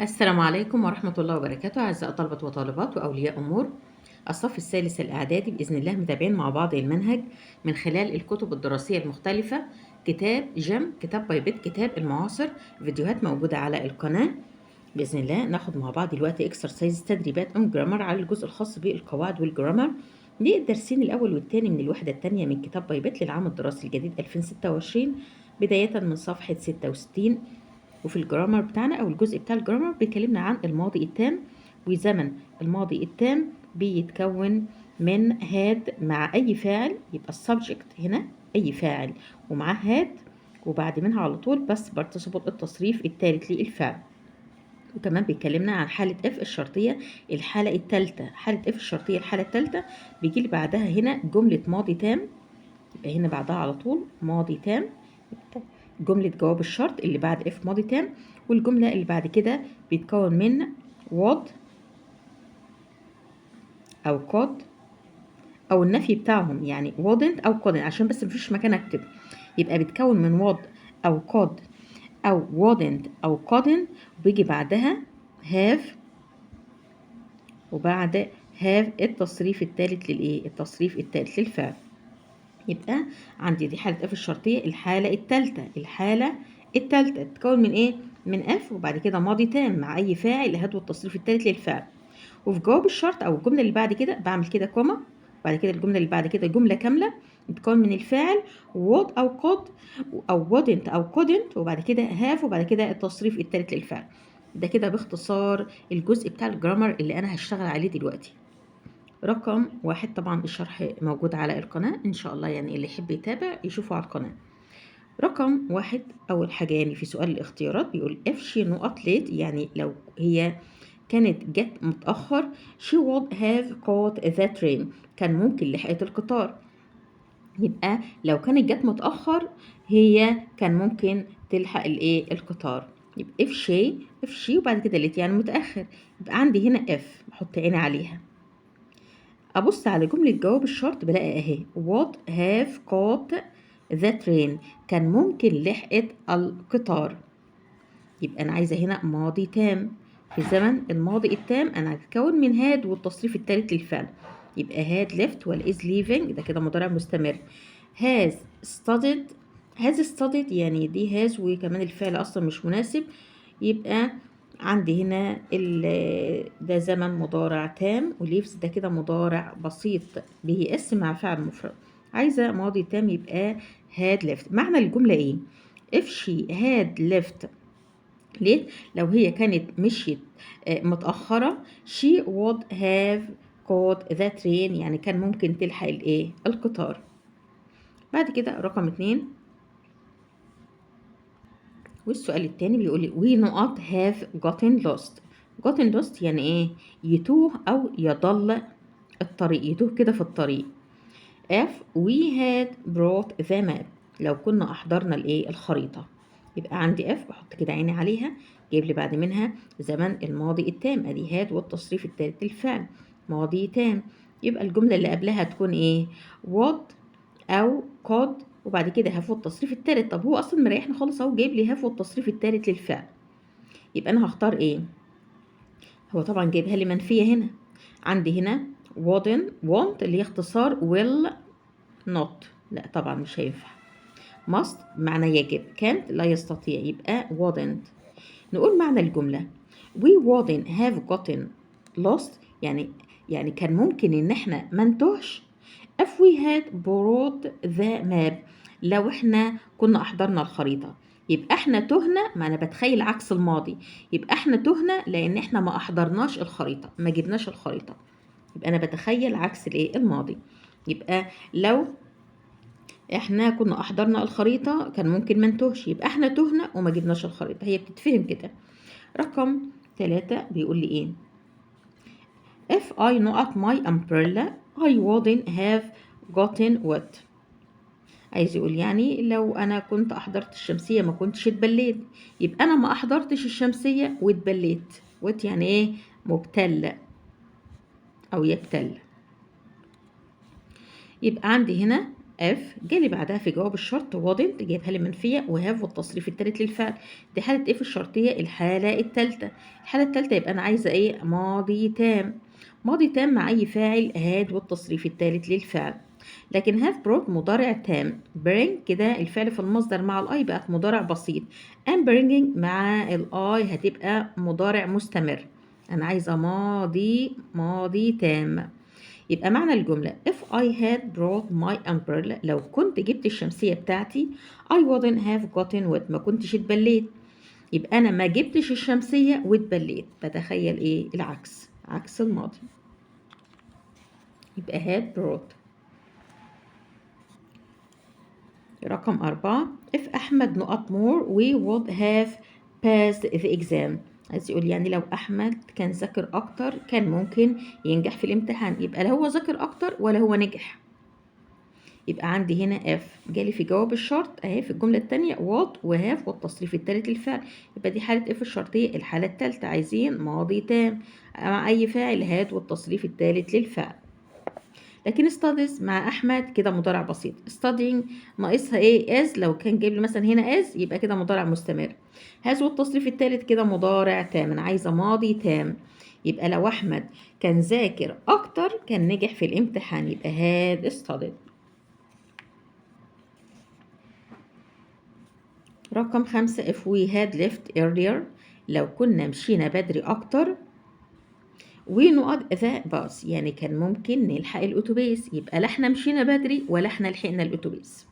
السلام عليكم ورحمة الله وبركاته أعزائي طلبة وطالبات وأولياء أمور الصف الثالث الإعدادي بإذن الله متابعين مع بعض المنهج من خلال الكتب الدراسية المختلفة. كتاب جيم، كتاب بايبت، كتاب المعاصر، فيديوهات موجودة على القناة. بإذن الله ناخد مع بعض دلوقتي اكسرسايز تدريبات اون جرامر على الجزء الخاص بالقواعد والجرامر للدرسين الأول والثاني من الوحدة الثانية من كتاب بايبت للعام الدراسي الجديد 2026 بداية من صفحة 66. وفي الجرامر بتاعنا أو الجزء بتاع الجرامر بيكلمنا عن الماضي التام وزمن الماضي التام بيتكون من هاد مع أي فاعل، يبقى السبجكت هنا أي فاعل ومعاه هاد وبعد منها على طول بس participle التصريف الثالث للفعل. وكمان بيكلمنا عن حالة اف الشرطية الحالة الثالثة. حالة اف الشرطية الحالة الثالثة بيجي لي بعدها هنا جملة ماضي تام، يبقى هنا بعدها على طول ماضي تام، جملة جواب الشرط اللي بعد اف ماضي تام، والجملة اللي بعد كده بيتكون من would أو could أو النفي بتاعهم، يعني wouldn't أو couldn't عشان بس مفيش مكان أكتب، يبقى بيتكون من would أو could أو wouldn't أو couldn't وبيجي بعدها have وبعد have التصريف الثالث للإيه؟ التصريف الثالث للفعل. يبقى عندي دي حالة اف الشرطية الحالة الثالثة. الحالة الثالثة بتتكون من ايه؟ من اف وبعد كده ماضي تام مع اي فاعل هاتوا التصريف الثالث للفعل. وفي جواب الشرط او الجملة اللي بعد كده بعمل كده كوما، وبعد كده الجملة اللي بعد كده جملة كاملة بتتكون من الفاعل would او could او wouldn't او couldn't وبعد كده have وبعد كده التصريف الثالث للفعل. ده كده باختصار الجزء بتاع الجرامر اللي انا هشتغل عليه دلوقتي. رقم 1 طبعا الشرح موجود على القناة إن شاء الله، يعني اللي يحب يتابع يشوفه على القناة. رقم 1 أول حاجة يعني في سؤال الاختيارات بيقول if she not late، يعني لو هي كانت جت متأخر she would have caught the train، كان ممكن لحقت القطار. يبقى لو كانت جت متأخر هي كان ممكن تلحق الايه القطار. يبقى if she وبعد كده late يعني متأخر، يبقى عندي هنا if بحط عيني عليها. أبص على جملة جواب الشرط بلاقي أهي would have caught the train، كان ممكن لحقت القطار. يبقى أنا عايزة هنا ماضي تام. في زمن الماضي التام أنا هتكون من had والتصريف الثالث للفعل، يبقى had left ولا is leaving ده كده مضارع مستمر. has studied يعني دي has وكمان الفعل أصلا مش مناسب، يبقى عندي هنا ده زمن مضارع تام وليفز ده كده مضارع بسيط به اس مع فعل مفرد. عايزة ماضي تام يبقى had left. معنى الجملة ايه؟ if she had left late لو هي كانت مشيت متأخرة she would have caught the train يعني كان ممكن تلحق الايه القطار. بعد كده رقم 2 والسؤال التاني بيقول لي we not have gotten lost يعني ايه؟ يتوه او يضل الطريق، يتوه كده في الطريق. if we had brought the map لو كنا احضرنا الايه الخريطة، يبقى عندي if بحط كده عيني عليها جايب لي بعد منها زمن الماضي التام ادي had والتصريف التالت للفعل ماضي تام، يبقى الجملة اللي قبلها تكون ايه؟ would او could وبعد كده هاف والتصريف التالت. طب هو اصلا مريحنا خالص اهو جايب لي هاف والتصريف التالت للفعل، يبقى انا هختار ايه؟ هو طبعا جايبها لي منفيه هنا. عندي هنا want اللي هي اختصار will not، لا طبعا مش هينفع. must معنى يجب، can't لا يستطيع، يبقى wouldn't. نقول معنى الجملة we wouldn't have gotten lost يعني كان ممكن ان احنا ما نتوهش if we had borrowed the map لو احنا كنا احضرنا الخريطة. يبقى احنا تهنا، ما انا بتخيل عكس الماضي، يبقى احنا تهنا لان احنا ما احضرناش الخريطة ما جبناش الخريطة، يبقى انا بتخيل عكس الايه الماضي. يبقى لو احنا كنا احضرنا الخريطة كان ممكن ما نتوهش، يبقى احنا تهنا وما جبناش الخريطة، هي بتتفهم كده. رقم 3 بيقول لي ايه؟ if I not my umbrella I wouldn't have gotten wet. عايز يقول يعني لو انا كنت احضرت الشمسية ما كنتش اتبليت، يبقى انا ما احضرتش الشمسية واتبليت. وات يعني ايه؟ مبتل او يبتل. يبقى عندي هنا اف جالي بعدها في جواب الشرط wouldn't جايبها لي منفيه وهاف والتصريف التالت للفعل. دي حاله اف الشرطيه الحاله التالته. الحاله التالته يبقى انا عايزه ايه؟ ماضي تام. ماضي تام مع اي فاعل هاد والتصريف التالت للفعل. لكن هاف بروت مضارع تام. bring كده الفعل في المصدر مع الاي بقت مضارع بسيط. am bringing مع الاي هتبقى مضارع مستمر. انا عايزه ماضي تام. يبقى معنى الجملة if I had brought my umbrella لو كنت جبت الشمسية بتاعتي I wouldn't have gotten wet ما كنتش اتبليت. يبقى أنا ما جبتش الشمسية واتبليت. بتخيل إيه؟ العكس، عكس الماضي. يبقى had brought. رقم 4 if أحمد نقط more we would have passed the exam. عايز يقول يعني لو أحمد كان ذاكر أكتر كان ممكن ينجح في الامتحان. يبقى لا هو ذاكر أكتر ولا هو نجح. يبقى عندي هنا اف جالي في جواب الشرط اهي في الجمله الثانيه وات وهاف والتصريف الثالث للفعل. يبقى دي حاله اف الشرطيه الحاله الثالثه. عايزين ماضي تام مع اي فاعل هات والتصريف الثالث للفعل. لكن studies مع احمد كده مضارع بسيط. studying ناقصها ايه؟ as لو كان جايب لي مثلا هنا as يبقى كده مضارع مستمر. has والتصريف الثالث كده مضارع تام. انا عايزه ماضي تام. يبقى لو احمد كان ذاكر اكتر كان نجح في الامتحان. يبقى had studied. رقم 5 if we had left earlier لو كنا مشينا بدري أكتر we نقط the bus يعني كان ممكن نلحق الأتوبيس. يبقى لا احنا مشينا بدري ولا احنا لحقنا الأتوبيس.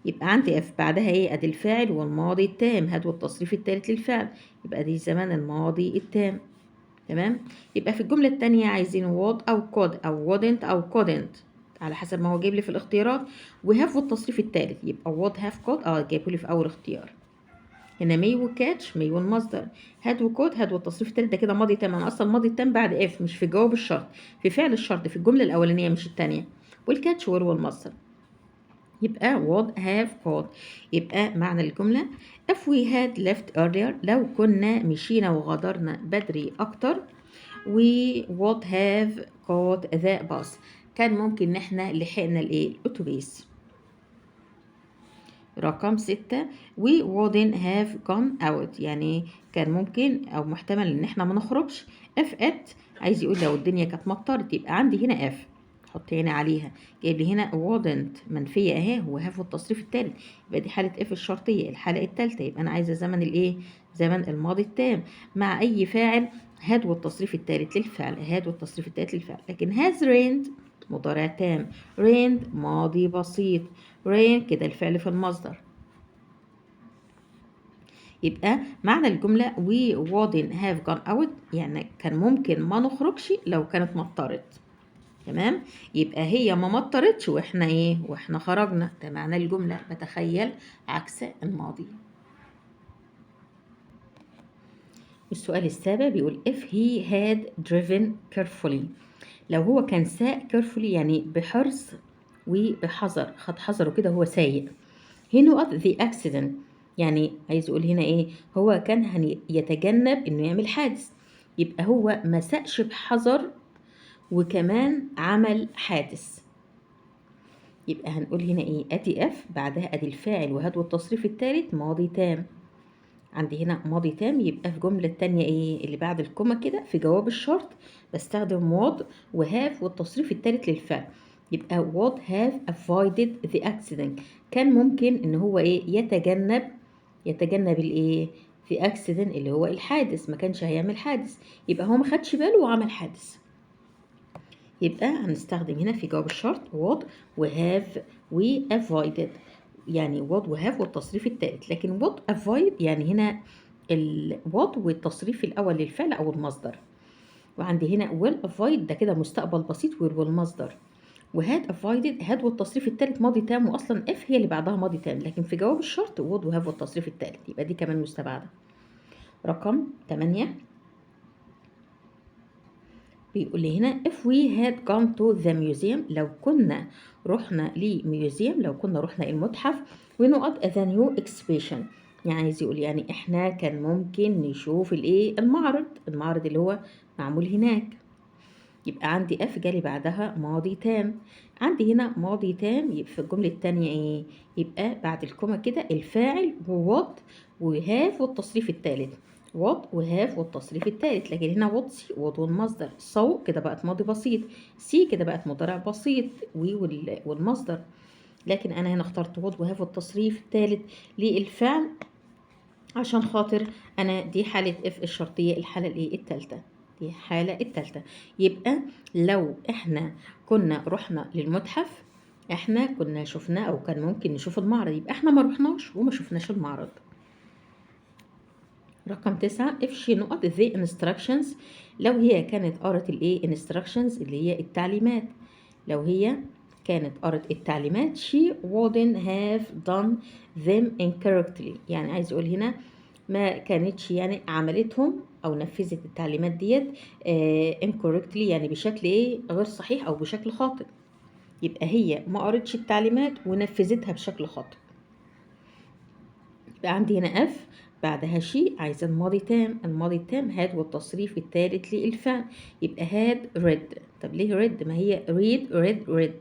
يبقى عندي اف بعدها ايه؟ ادي الفاعل والماضي التام هاد والتصريف التالت للفعل. يبقى دي زمان الماضي التام. تمام. يبقى في الجملة التانية عايزين would أو could أو wouldn't أو couldn't على حسب ما هو جايب لي في الاختيارات. وهاف والتصريف التالت يبقى would have could جايبه لي في أول اختيار. هنا may وكاتش may والمصدر. هاد وكود هاد والتصريف التالت ده كده ماضي تام. أنا أصلا ماضي تام بعد اف مش في جواب الشرط، في فعل الشرط في الجملة الأولانية مش التانية. والكاتش وير والمصدر. يبقى would have could. يبقى معنى الجملة if we had left earlier لو كنا مشينا وغادرنا بدري أكتر we would have caught the bus كان ممكن ان احنا لحقنا الايه؟ الاتوبيس. رقم 6 we wouldn't have gone out يعني كان ممكن او محتمل ان احنا ما نخرجش. if it عايز يقول لو الدنيا كانت مطرت. يبقى عندي هنا if حط هنا عليها جايب لي هنا wouldn't منفيه اهي وهاف والتصريف التالت. يبقى دي حاله if الشرطيه الحاله الثالثه. يبقى انا عايزه زمن الايه؟ زمن الماضي التام مع اي فاعل had والتصريف التالت للفعل. had والتصريف التالت للفعل. لكن has rained مضارع تام. rained ماضي بسيط. rain كده الفعل في المصدر. يبقى معنى الجملة we wouldn't have gone out يعني كان ممكن ما نخرجش لو كانت مطرت. تمام. يبقى هي ما مطرتش واحنا ايه؟ واحنا خرجنا. ده معنى الجملة. بتخيل عكس الماضي. السؤال السابع بيقول if he had driven carefully لو هو كان ساق carefully يعني بحرص وبحذر خد حذره كده هو سايق. هنا نقط the accident يعني عايز يقول هنا ايه؟ هو كان يتجنب انه يعمل حادث. يبقى هو ما ساقش بحذر وكمان عمل حادث. يبقى هنقول هنا ايه؟ ادي اف بعدها ادي الفاعل وهاد والتصريف الثالث ماضي تام. عندي هنا ماضي تام. يبقى في جملة تانية ايه اللي بعد الكومة كده في جواب الشرط بستخدم would وهاف والتصريف التالت للفعل. يبقى would have avoided the accident كان ممكن ان هو ايه؟ يتجنب الايه؟ في accident اللي هو الحادث. ما كانش هيعمل حادث. يبقى هو ما خدش باله وعمل حادث. يبقى هنستخدم هنا في جواب الشرط would وhave وavoided يعني would وhave والتصريف الثالث. لكن would avoid يعني هنا would والتصريف الأول للفعل أو المصدر. وعندي هنا will avoid ده كده مستقبل بسيط والمصدر. وhad avoided had والتصريف الثالث ماضي تام وأصلا if هي اللي بعدها ماضي تام. لكن في جواب الشرط would وhave والتصريف الثالث. يبقى دي كمان مستبعدة. رقم 8 بيقول لي هنا if we had gone to the museum لو كنا رحنا لميوزيوم لو كنا رحنا المتحف ونقط the new exhibition يعني عايز يقول يعني احنا كان ممكن نشوف الايه؟ المعرض اللي هو معمول هناك. يبقى عندي اف جالي بعدها ماضي تام. عندي هنا ماضي تام، يبقى في الجملة التانية ايه؟ يبقى بعد الكومة كده الفاعل ووات وهاف والتصريف التالت. وات وهاف والتصريف التالت، لكن هنا وات سي وات والمصدر. سو كده بقت ماضي بسيط، سي كده بقت مضارع بسيط، والمصدر. لكن انا هنا اخترت وات وهاف والتصريف التالت للفعل عشان خاطر انا دي حالة اف الشرطية، الحالة الايه التالتة، دي حالة التالتة. يبقى لو احنا كنا رحنا للمتحف احنا كنا شفنا او كان ممكن نشوف المعرض، يبقى احنا ما رحناش وما شفناش المعرض. رقم 9 if she نقط the instructions، لو هي كانت قرأت الايه instructions اللي هي التعليمات، لو هي كانت قرأت التعليمات she wouldn't have done them incorrectly. يعني عايز اقول هنا ما كانتش يعني عملتهم او نفذت التعليمات ديت incorrectly، يعني بشكل ايه غير صحيح او بشكل خاطئ. يبقى هي ما قرأتش التعليمات ونفذتها بشكل خاطئ. يبقى عندي هنا اف بعدها شي، عايزة الماضي تام. الماضي التام هاد والتصريف الثالث للفعل، يبقى هاد ريد. طب ليه ريد؟ ما هي ريد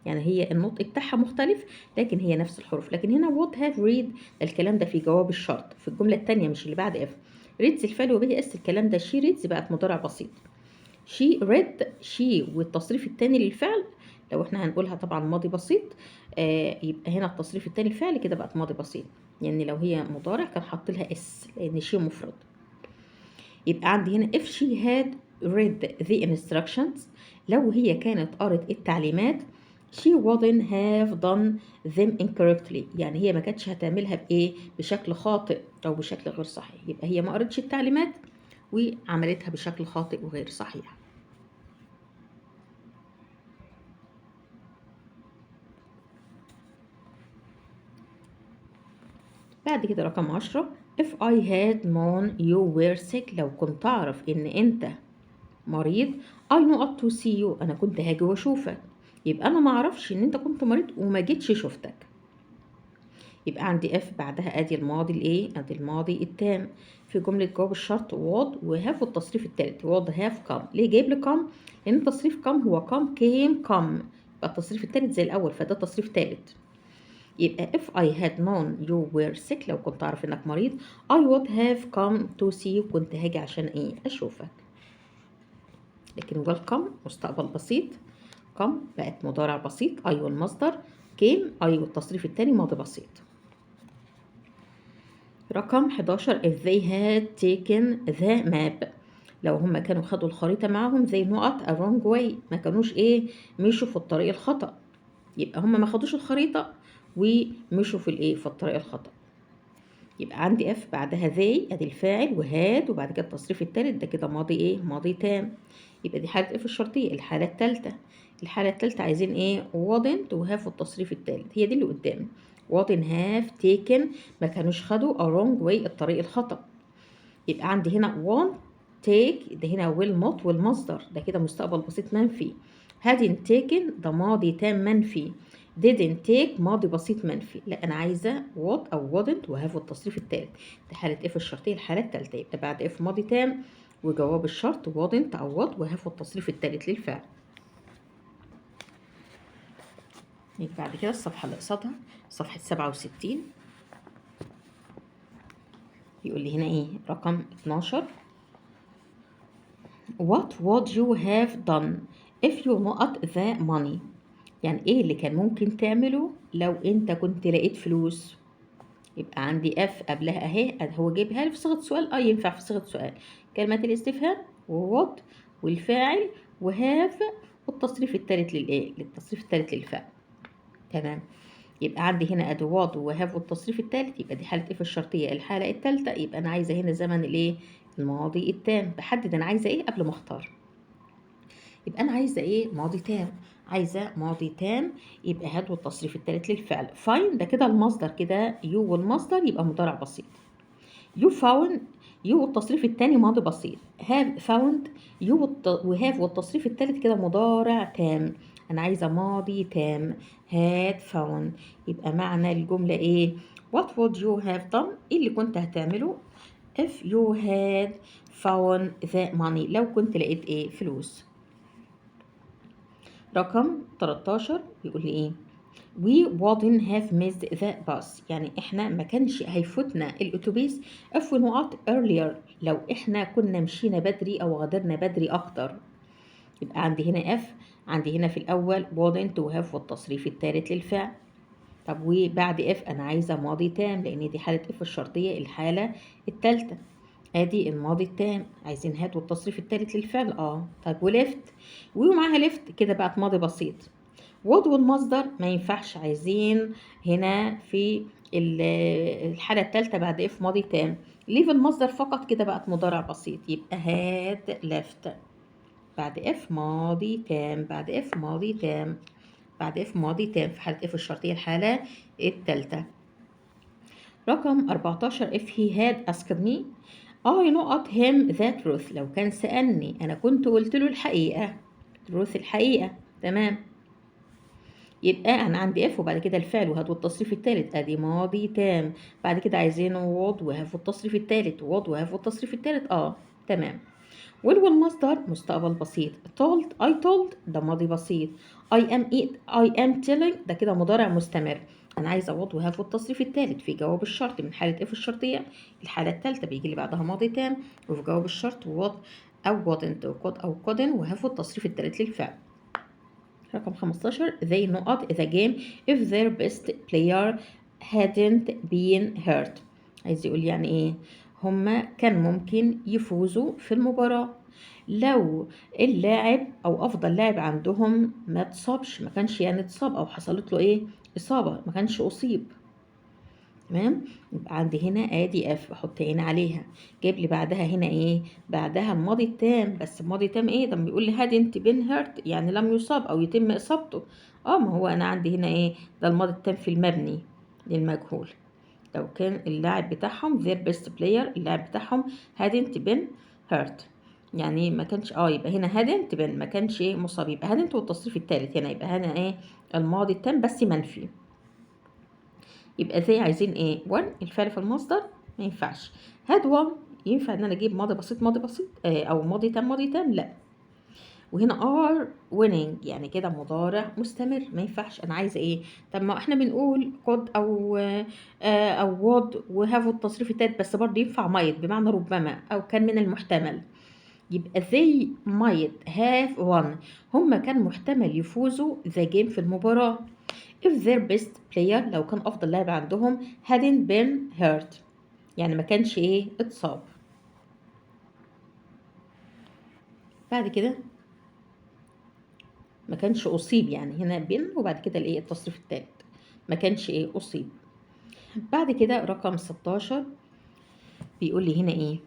يعني هي النطق بتاعها مختلف لكن هي نفس الحروف. لكن هنا وات هاف ريد الكلام ده في جواب الشرط في الجملة الثانية مش اللي بعد اف. ريدز الفعل وبه اس الكلام ده شي ريدز بقت مضارع بسيط. شي ريد شي والتصريف الثاني للفعل لو احنا هنقولها طبعا ماضي بسيط يبقى هنا التصريف الثاني الفعل كده بقت ماضي بسيط. يعني لو هي مضارع كان حط لها اس لان شي مفرد. يبقى عندي هنا if she had read the instructions، لو هي كانت قرأت التعليمات she wouldn't have done them incorrectly، يعني هي ما كانتش هتعملها بايه بشكل خاطئ او بشكل غير صحيح. يبقى هي ما قرأتش التعليمات وعملتها بشكل خاطئ وغير صحيح. بعد كده رقم 10 if I had known you were sick، لو كنت أعرف إن أنت مريض I know up to see you، أنا كنت هاجي وأشوفك. يبقى أنا ما أعرفش إن أنت كنت مريض وما جيتش شفتك. يبقى عندي if بعدها أدي الماضي الإيه؟ أدي الماضي التام في جملة جواب الشرط would وهاف والتصريف التالت would have come. ليه جايب لي come؟ لأن تصريف come هو come came come، يبقى التصريف التالت زي الأول فده تصريف تالت. يبقى if I had known you were sick، لو كنت أعرف إنك مريض I would have come to see you، كنت هاجي عشان إيه؟ أشوفك. لكن welcome مستقبل بسيط، come بقت مضارع بسيط I والمصدر، came I والتصريف التاني ماضي بسيط. رقم 11 if they had taken the map، لو هم كانوا خدوا الخريطة معاهم they نقط a wrong way، ما كانوش إيه؟ مشوا في الطريق الخطأ. يبقى هم ما خدوش الخريطة ومشوا في الايه في الطريق الخطأ. يبقى عندي اف بعدها they ادي الفاعل وهاد وبعد كده التصريف التالت ده كده ماضي ايه ماضي تام. يبقى دي حالة اف الشرطية. الحالة التالتة، الحالة التالتة عايزين ايه wouldn't وهاف والتصريف التالت، هي دي اللي قدامي wouldn't have taken، ما كانوش خدوا a wrong way الطريق الخطأ. يبقى عندي هنا won't take ده هنا will not والمصدر ده كده مستقبل بسيط منفي. hadn't taken ده ماضي تام منفي. didn't take ماضي بسيط منفي. لا انا عايزه would او wouldn't وهاف والتصريف التالت، دي حاله اف الشرطيه الحاله التالته. يبقى بعد اف ماضي تام وجواب الشرط wouldn't او would وهاف والتصريف التالت للفعل. يبقى بعد كده الصفحه اللي قصادها صفحه 67 يقول لي هنا ايه رقم 12 What would you have done if you not the money، يعني ايه اللي كان ممكن تعمله لو انت كنت لقيت فلوس. يبقى عندي اف قبلها اهي هو جايبها لي في صيغه سؤال ينفع في صيغه سؤال كلمه الاستفهام ووات والفاعل وهاف والتصريف الثالث للايه للتصريف الثالث للفعل. تمام. يبقى عندي هنا ادوات وهاف والتصريف الثالث، يبقى دي حاله اف الشرطيه الحاله الثالثه. يبقى انا عايزه هنا زمن الايه الماضي التام، بحدد انا عايزه ايه قبل ما اختار. يبقى انا عايزه ايه ماضي تام، عايزه ماضي تام يبقى هاد والتصريف الثالث للفعل. فاين ده كده المصدر كده يو والمصدر يبقى مضارع بسيط. يو فاوند يو والتصريف الثاني ماضي بسيط. هاف فاوند يو وهاف والتصريف الثالث كده مضارع تام. انا عايزه ماضي تام هاد فاوند. يبقى معنى الجمله ايه what would you have done، ايه اللي كنت هتعمله if you had found the money، لو كنت لقيت ايه فلوس. رقم 13 بيقول لي ايه؟ we wouldn't have missed the bus، يعني احنا ما كانش هيفوتنا الاتوبيس if we not earlier، لو احنا كنا مشينا بدري او غادرنا بدري اكتر. يبقى عندي هنا اف، عندي هنا في الاول wouldn't و have والتصريف الثالث للفعل. طب وبعد اف انا عايزه ماضي تام، لان دي حاله اف الشرطيه الحاله الثالثه. ادي الماضي التام، عايزين هات والتصريف الثالث للفعل. طيب وليفت، ومعاها ليفت كده بقت ماضي بسيط. وود والمصدر ما ينفعش، عايزين هنا في الحالة الثالثة بعد اف ماضي تام. ليف المصدر فقط كده بقت مضارع بسيط، يبقى هاد لفت بعد اف ماضي تام، بعد اف ماضي تام، بعد اف ماضي تام في حالة اف الشرطية الحالة الثالثة. رقم 14 if he had asked me I not him the truth، لو كان سألني أنا كنت قلت له الحقيقة. truth الحقيقة، تمام. يبقى أنا عندي اف وبعد كده الفعل وهات والتصريف الثالث، أدي ماضي تام. بعد كده عايزين وود وهاف والتصريف الثالث، وود وهاف والتصريف الثالث. تمام. والمصدر مستقبل بسيط. told I told ده ماضي بسيط. I am telling ده كده مضارع مستمر. أنا عايزة وود وهاف والتصريف الثالث في جواب الشرط من حالة اف الشرطية الحالة الثالثة بيجي لي بعدها ماضي تام، وفي جواب الشرط وود أو wouldn't وكود أو couldn't وهاف والتصريف الثالث للفعل. رقم 15 they not the game if their best player hadn't been hurt. عايز يقول يعني ايه؟ هما كان ممكن يفوزوا في المباراة لو اللاعب او افضل لاعب عندهم ما اتصابش، ما كانش يعني اتصاب او حصلت له ايه؟ اصابة، ما كانش اصيب. تمام. يبقى عندي هنا ادي اف احط عين عليها، جايب لي بعدها هنا ايه؟ بعدها الماضي التام، بس الماضي التام ايه ده؟ بيقول لي هادنت بين هيرت، يعني لم يصاب او يتم اصابته. ما هو انا عندي هنا ايه؟ ده الماضي التام في المبني للمجهول. لو كان اللاعب بتاعهم their best player، اللاعب بتاعهم hadn't been hurt، يعني ما كانش يبقى هنا hadn't been ما كانش مصاب، يبقى hadn't والتصريف الثالث هنا يبقى هنا ايه؟ الماضي التام بس منفي. يبقى زي عايزين ايه؟ 1 الفعل في المصدر ما ينفعش. هاد 1 ينفع ان انا اجيب ماضي بسيط ماضي بسيط او ماضي تام ماضي تام؟ لا. وهنا are winning يعني كده مضارع مستمر ما ينفعش. انا عايزه ايه؟ طب ما احنا بنقول could او would وهاف التصريف التالت بس برضه ينفع might بمعنى ربما او كان من المحتمل. يبقى they might have won، هم كان محتمل يفوزوا the game في المباراة if their best player لو كان أفضل لاعب عندهم hadn't been hurt، يعني ما كانش اتصاب. بعد كده ما كانش أصيب، يعني هنا بين وبعد كده التصريف الثالث ما كانش أصيب. بعد كده رقم 16 بيقول لي هنا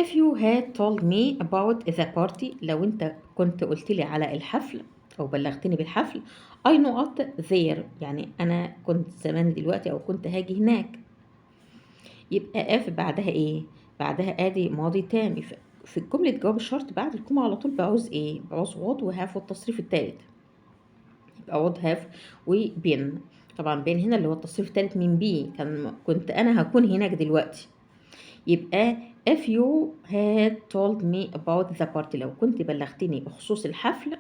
if you had told me about the party، لو انت كنت قلت لي على الحفل او بلغتني بالحفل I not there، يعني انا كنت زمان دلوقتي او كنت هاجي هناك. يبقى اف بعدها بعدها ادي ماضي تام. في جملة جواب الشرط بعد الجملة على طول بعوز بعوز وود وهاف والتصريف الثالث، يبقى وود هاف وبين. طبعا بين هنا اللي هو التصريف الثالث من بي، كنت انا هكون هناك دلوقتي. يبقى if you had told me about the party، لو كنت بلغتني بخصوص الحفل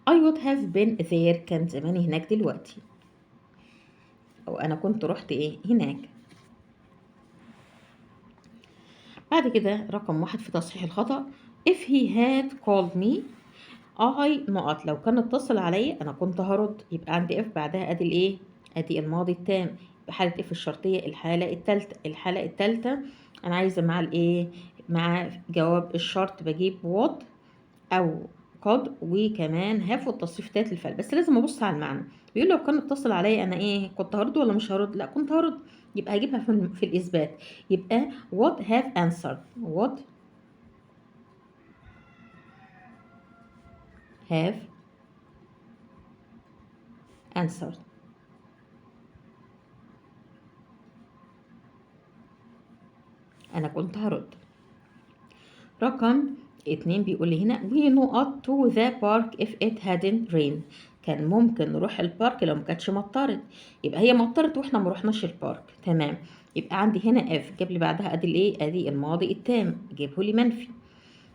I would have been there، كان زماني هناك دلوقتي أو أنا كنت رحت هناك. بعد كده رقم 1 في تصحيح الخطأ if he had called me I نقط، لو كان اتصل عليا أنا كنت هرد. يبقى عندي if بعدها أدي أدي الماضي التام بحالة if الشرطية الحالة التالتة أنا عايزة مع مع جواب الشرط بجيب would أو قد وكمان هاف والتصريف التالت للفعل، بس لازم أبص على المعنى. بيقول لو كان اتصل عليا أنا كنت هرد ولا مش هرد؟ لا كنت هرد، يبقى هجيبها في الإثبات. يبقى would have answered، would have answered. أنا كنت هرد. رقم 2 بيقول لي هنا we not to the park if it hadn't rained، كان ممكن نروح البارك لو ما كانتش مطرت. يبقى هي مطرت واحنا ما رحناش البارك، تمام. يبقى عندي هنا اف جاب لي بعدها ادي ادي الماضي التام جابه لي منفي.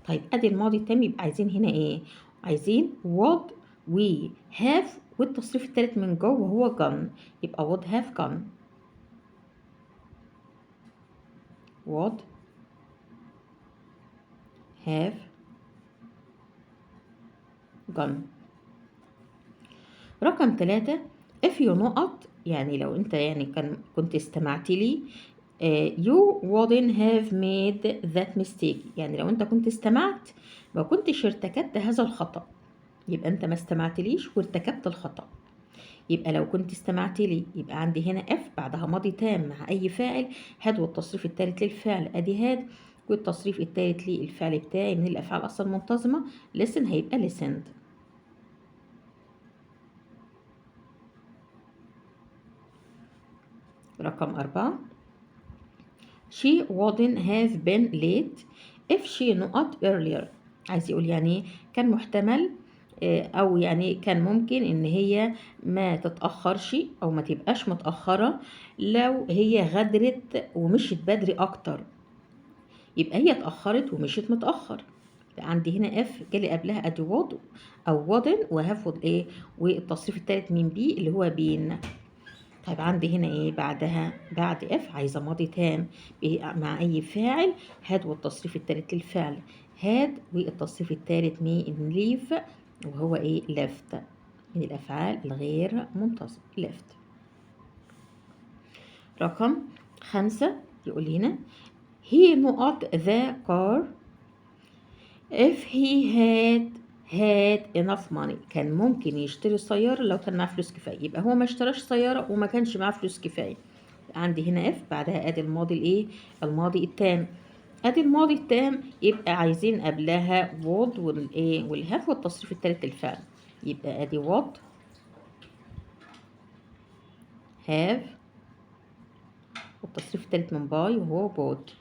طيب ادي الماضي التام، يبقى عايزين هنا عايزين would we have والتصريف التالت من جو وهو gone، يبقى would have gone. would have gone. رقم 3 if you نقط، يعني لو انت يعني كنت استمعت لي you wouldn't have made that mistake، يعني لو انت كنت استمعت ما كنتش ارتكبت هذا الخطأ، يبقى انت ما استمعتليش وارتكبت الخطأ. يبقى لو كنت استمعت لي يبقى عندي هنا F بعدها ماضي تام مع أي فاعل had والتصريف التالت للفعل أدي had، والتصريف التالت للفعل بتاعي من الأفعال أصلا منتظمة listen هيبقى listened. رقم 4 she wouldn't have been late if she نقط earlier، عايز يقول يعني كان محتمل أو يعني كان ممكن إن هي ما تتأخرش أو ما تبقاش متأخرة لو هي غدرت ومشيت بدري أكتر، يبقى هي اتأخرت ومشيت متأخر. عندي هنا اف جالي قبلها ادي وود او وودن وهاخد ايه والتصريف التالت من بي اللي هو بين. طيب عندي هنا ايه بعدها بعد اف عايزه ماضي تام مع اي فاعل هاد والتصريف التالت للفعل هاد والتصريف التالت من ليف وهو ايه ليفت من الافعال الغير منتظمه ليفت. رقم 5 يقول هنا he نقط the car if he had enough money، كان ممكن يشتري سيارة لو كان معاه فلوس كفاية، يبقى هو ما اشتراش سيارة وما كانش معاه فلوس كفاية. عندي هنا اف بعدها ادي الماضي الايه الماضي التام، ادي الماضي التام يبقى عايزين قبلها would والايه والهاف والتصريف التالت للفعل، يبقى ادي would have والتصريف التالت من باي وهو bought.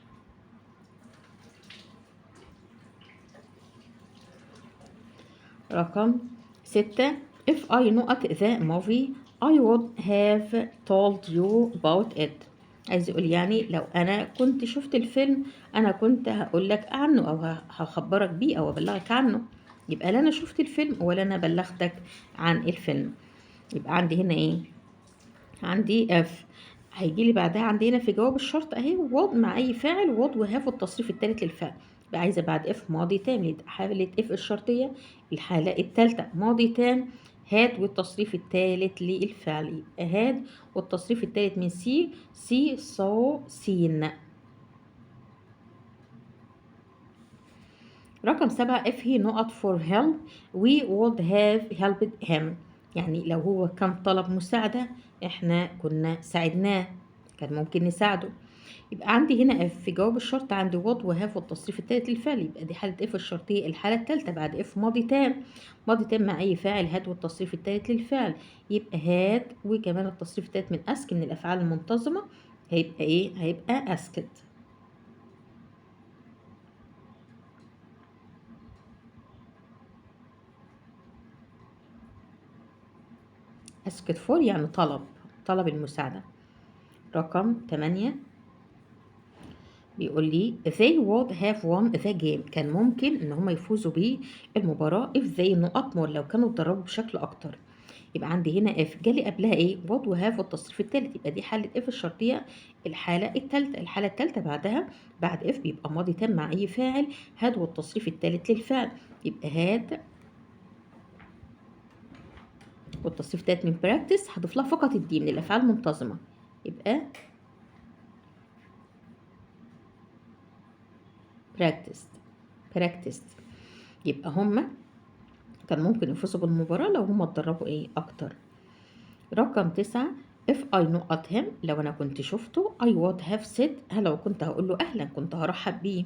رقم 6 if I نقط the movie I would have told you about it، عايز يقول يعني لو أنا كنت شفت الفيلم أنا كنت هقول لك عنه أو هخبرك بيه أو أبلغك عنه، يبقى لا أنا شفت الفيلم ولا أنا بلغتك عن الفيلم. يبقى عندي هنا إيه عندي اف هيجي لي بعدها عندي هنا في جواب الشرط اهي would مع اي فاعل would وهاف والتصريف التالت للفعل، يبقى عايزه بعد اف ماضي تام حالة اف الشرطيه الحاله الثالثه ماضي تام هاد والتصريف الثالث للفعل، يبقى هاد والتصريف الثالث من سي صو سين. رقم 7 if he نقط for help we would have helped him، يعني لو هو كان طلب مساعدة احنا كنا ساعدناه كان ممكن نساعده. يبقى عندي هنا في جواب الشرط عندي would وهاف والتصريف التالت للفعل، يبقى دي حالة اف الشرطية الحالة التالتة بعد اف ماضي تام ماضي تام مع اي فاعل هاد والتصريف التالت للفعل، يبقى هاد وكمان التصريف التالت من اسك من الافعال المنتظمة هيبقى ايه هيبقى اسكت. اسكت فور يعني طلب المساعدة. رقم 8 بيقول لي they would have won the game، كان ممكن ان هم يفوزوا بالمباراة if they نقط more لو كانوا اتدربوا بشكل اكتر. يبقى عندي هنا if جالي قبلها ايه would وهاف والتصريف التالت، يبقى دي حالة if الشرطية الحالة التالتة بعدها بعد if بيبقى ماضي تام مع اي فاعل had والتصريف التالت للفعل، يبقى had والتصريف التالت من practice هضيف لها فقط الدي من الافعال المنتظمة، يبقى practiced. يبقى هما كان ممكن يفوزوا بالمباراة لو هما اتدربوا ايه اكتر. رقم 9 if I نقط him لو انا كنت شفته I would have said لو كنت هقول له اهلا كنت هرحب بيه،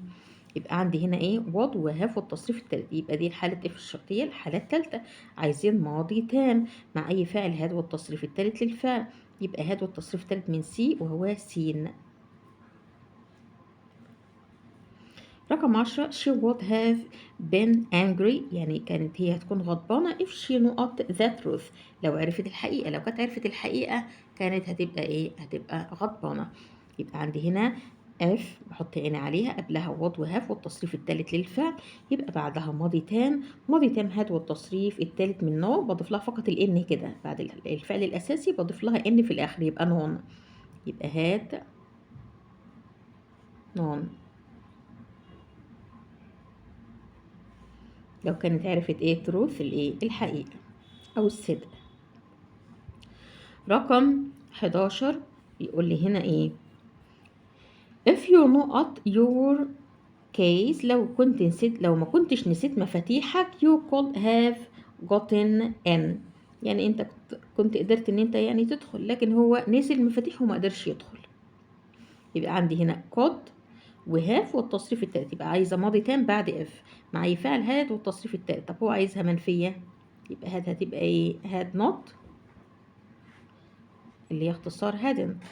يبقى عندي هنا ايه would وهاف والتصريف التالت، يبقى دي حالة اف الشرطية الحالة التالتة عايزين ماضي تام مع اي فاعل هاد والتصريف التالت للفعل، يبقى هاد والتصريف التالت من سي وهو سين. رقم 10 she would have been angry يعني كانت هي هتكون غضبانة if she نقط the truth لو عرفت الحقيقة، لو كانت عرفت الحقيقة كانت هتبقى ايه هتبقى غضبانة. يبقى عندي هنا اف بحط عيني عليها، قبلها واد وهاف والتصريف الثالث للفعل، يبقى بعدها ماضي تام. ماضي تام هاد والتصريف الثالث من نوع، بضيف لها فقط الان كده بعد الفعل الاساسي، بضيف لها ان في الاخر يبقى نون. يبقى هاد نون. لو كانت عرفت ايه تروث الايه الحقيقة او الصدق. رقم 11 بيقول لي هنا ايه if you not your case، لو ما كنتش نسيت مفاتيحك you could have gotten in، يعني انت كنت قدرت ان انت يعني تدخل، لكن هو نسي المفاتيح وما قدرش يدخل. يبقى عندي هنا could وهاف والتصريف التالت، يبقى عايزة ماضي تام بعد اف مع اي فعل هاد والتصريف التالت. طب هو عايزها منفية، يبقى هاد هتبقى ايه had not اللي هي اختصار hadn't،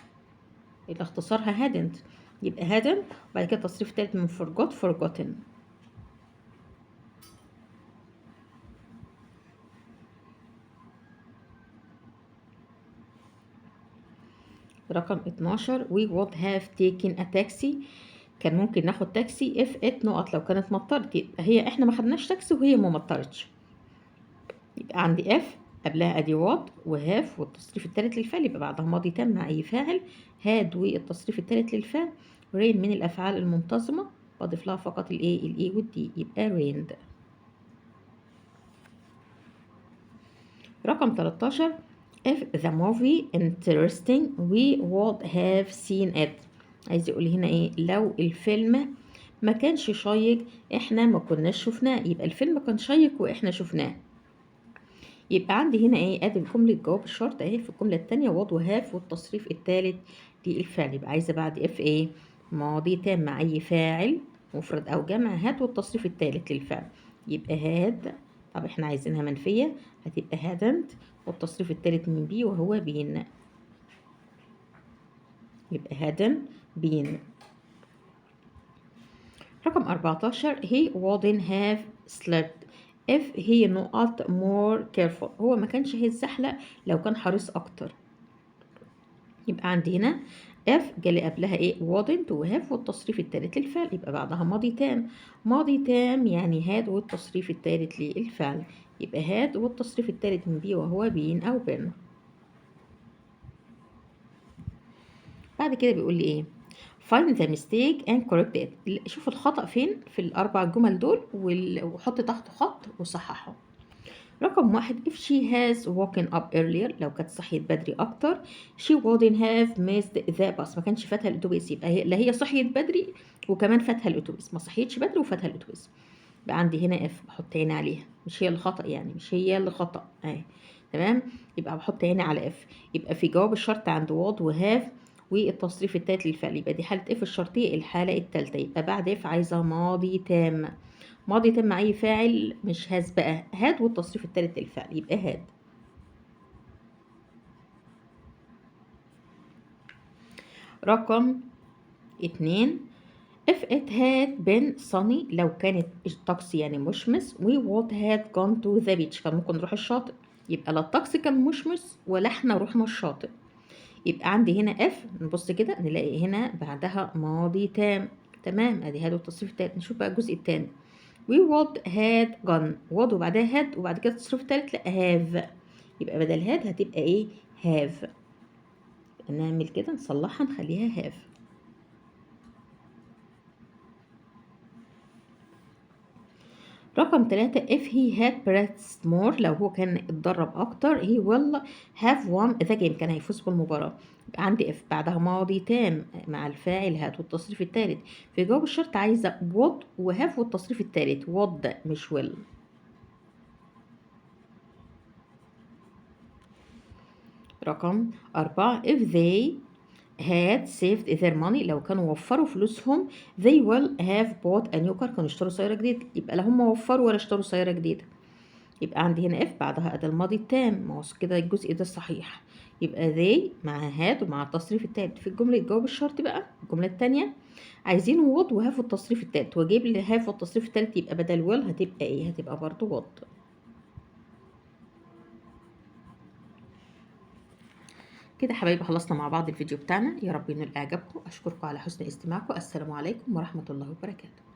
اللي اختصارها hadn't، يبقى hadn't وبعد كده التصريف التالت من forgot forgotten. رقم 12 we would have taken a taxi، كان ممكن ناخد تاكسي if it نقط لو كانت مطرت، يبقى هي احنا ما خدناش تاكسي وهي ما مطرتش. يبقى عندي if قبلها ادي وات وهاف والتصريف الثالث للفعل، يبقى بعدها ماضي تام مع اي فاعل، هاد والتصريف الثالث للفعل، رين من الافعال المنتظمه بضيف لها فقط الاي والدي، يبقى ريند. رقم 13 if the movie interesting we would have seen it، عايز يقول هنا ايه لو الفيلم ما كانش شيق احنا ما كناش شفناه، يبقى الفيلم كان شيق واحنا شفناه. يبقى عندي هنا ايه ادي جمله جواب الشرط اهي في الجمله الثانيه واد وهاف والتصريف الثالث للفعل، يبقى عايزه بعد اف ايه ماضي تام مع اي فاعل مفرد او جمع هات والتصريف الثالث للفعل، يبقى هاد. طب احنا عايزينها منفيه، هتبقى هادنت والتصريف الثالث من بي وهو بين، يبقى هادن بين. رقم 14 he wouldn't have slept if he not more careful، هو ما كانش هيتزحلق لو كان حريص اكتر. يبقى عندي هنا if جالي قبلها ايه wouldn't وهاف والتصريف الثالث للفعل، يبقى بعدها ماضي تام. ماضي تام يعني هاد والتصريف الثالث للفعل، يبقى هاد والتصريف الثالث من بي وهو بين او بين. بعد كده بيقول لي ايه find the mistake and correct it، شوف الخطأ فين في الأربع جمل دول وحط تحته خط وصححه. رقم 1 if she has woken up earlier، لو كانت صحيت بدري أكتر she wouldn't have missed the bus، ما كانش فاتها الأتوبيس، يبقى لا هي صحيت بدري وكمان فاتها الأتوبيس، ما صحيتش بدري وفاتها الأتوبيس. يبقى عندي هنا اف بحط عيني عليها، مش هي اللي خطأ، يعني مش هي اللي خطأ اهي تمام، يبقى بحط عيني على اف. يبقى في جواب الشرط عند واد وهاف والتصريف التالت للفعل، يبقى دي حالة اف الشرطية الحالة التالتة، يبقى بعد اف عايزة ماضي تام. ماضي تام مع اي فاعل مش هاز بقى، هاد والتصريف التالت للفعل، يبقى هاد. رقم 2 if it had been sunny، لو كانت الطقس يعني مشمس we would have gone to the beach، كان ممكن نروح الشاطئ، يبقى لا الطقس كان مشمس ولا احنا رحنا الشاطئ. يبقى عندي هنا اف نبص كده نلاقي هنا بعدها ماضي تام، تمام ادي هاد والتصريف التالت. نشوف بقى الجزء التاني we would had gone would وبعدها had وبعد كده التصريف التالت لا have، يبقى بدل had هتبقى ايه have. نعمل كده نصلحها نخليها have. رقم 3 if he had practiced more، لو هو كان اتدرب اكتر he will have won the game، كان هيفوز بالمباراة. يبقى عندي if بعدها ماضي تام مع الفاعل هات والتصريف الثالث. في جواب الشرط عايزة would وهاف والتصريف الثالث would مش will. رقم 4 if they had saved their money، لو كانوا وفروا فلوسهم they will have bought a new car، كانوا اشتروا سيارة جديدة. يبقى لا هم وفروا ولا اشتروا سيارة جديدة. يبقى عندي هنا اف بعدها اداة الماضي التام، ما هو كده الجزء ده صحيح. يبقى they مع had ومع التصريف التالت. في الجملة الجواب الشرط بقى الجملة التانية عايزين would وهاف التصريف التالت، واجيب لي هاف والتصريف التالت، يبقى بدل will هتبقى ايه هتبقى برضو would. كده حبايبي خلصنا مع بعض الفيديو بتاعنا، يا رب ينال إعجابكم، أشكركم على حسن استماعكم، السلام عليكم ورحمة الله وبركاته.